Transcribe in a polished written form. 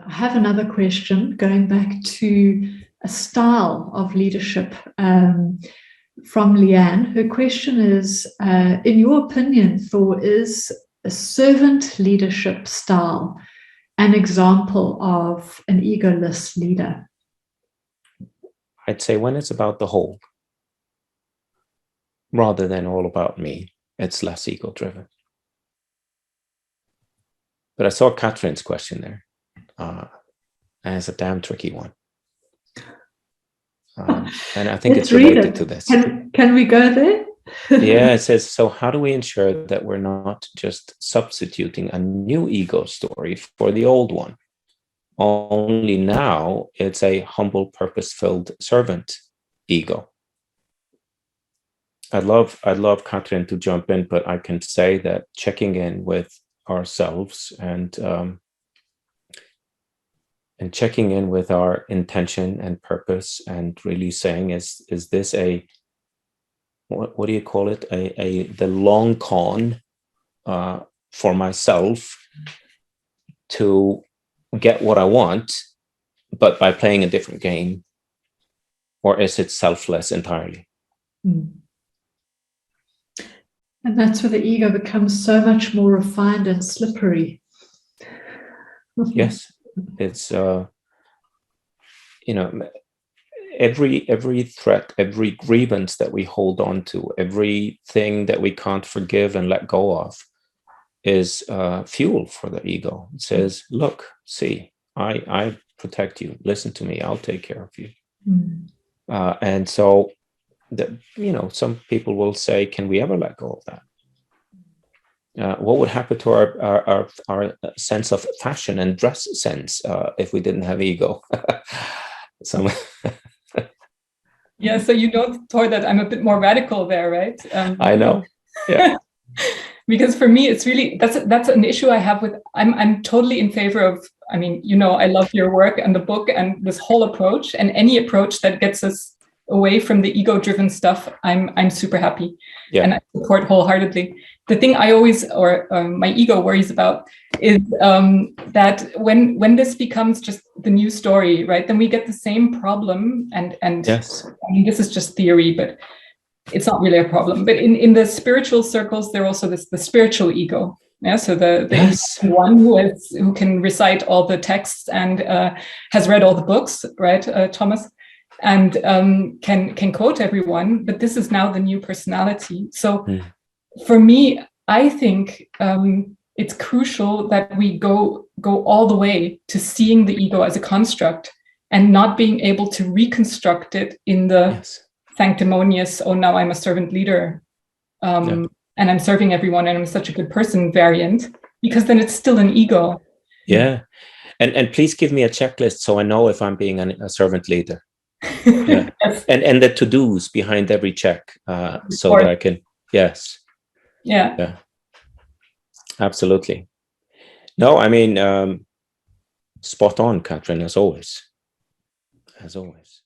I have another question going back to a style of leadership from Leanne. Her question is, in your opinion, Thor, is a servant leadership style an example of an egoless leader? I'd say when it's about the whole, rather than all about me, it's less ego-driven. But I saw Catherine's question there. And it's a damn tricky one. And I think it's related to this. Can we go there? Yeah, it says, so how do we ensure that we're not just substituting a new ego story for the old one? Only now it's a humble, purpose-filled servant ego. I'd love Catherine to jump in, but I can say that checking in with ourselves and checking in with our intention and purpose, and really saying, is this a, what do you call it? The long con for myself to get what I want, but by playing a different game, or is it selfless entirely? And that's where the ego becomes so much more refined and slippery. Yes, it's every threat, every grievance that we hold on to, everything that we can't forgive and let go of, is fuel for the ego. It says, look, see, I protect you. Listen to me. I'll take care of you. And so, some people will say, can we ever let go of that? What would happen to our sense of fashion and dress sense if we didn't have ego? Yeah, so Thor, that I'm a bit more radical there, right? I know. Yeah. Because for me, it's really, that's an issue I have with, I'm totally in favor of, I love your work and the book and this whole approach, and any approach that gets us away from the ego-driven stuff, I'm super happy. Yeah. And I support wholeheartedly. The thing I always, my ego worries about is that when this becomes just the new story, right, then we get the same problem. And yes. This is just theory, but it's not really a problem. But in the spiritual circles, there also the spiritual ego. Yeah, so the yes. one who can recite all the texts and has read all the books, right, Thomas, and can quote everyone. But this is now the new personality. So for me, I think it's crucial that we go all the way to seeing the ego as a construct and not being able to reconstruct it in the sanctimonious, oh, now I'm a servant leader and I'm serving everyone and I'm such a good person variant, because then it's still an ego. Yeah. And please give me a checklist so I know if I'm being a servant leader. Yeah. Yes. And the to-dos behind every check so that I can, yes. Yeah. Absolutely. No, spot on, Catherine, as always. As always.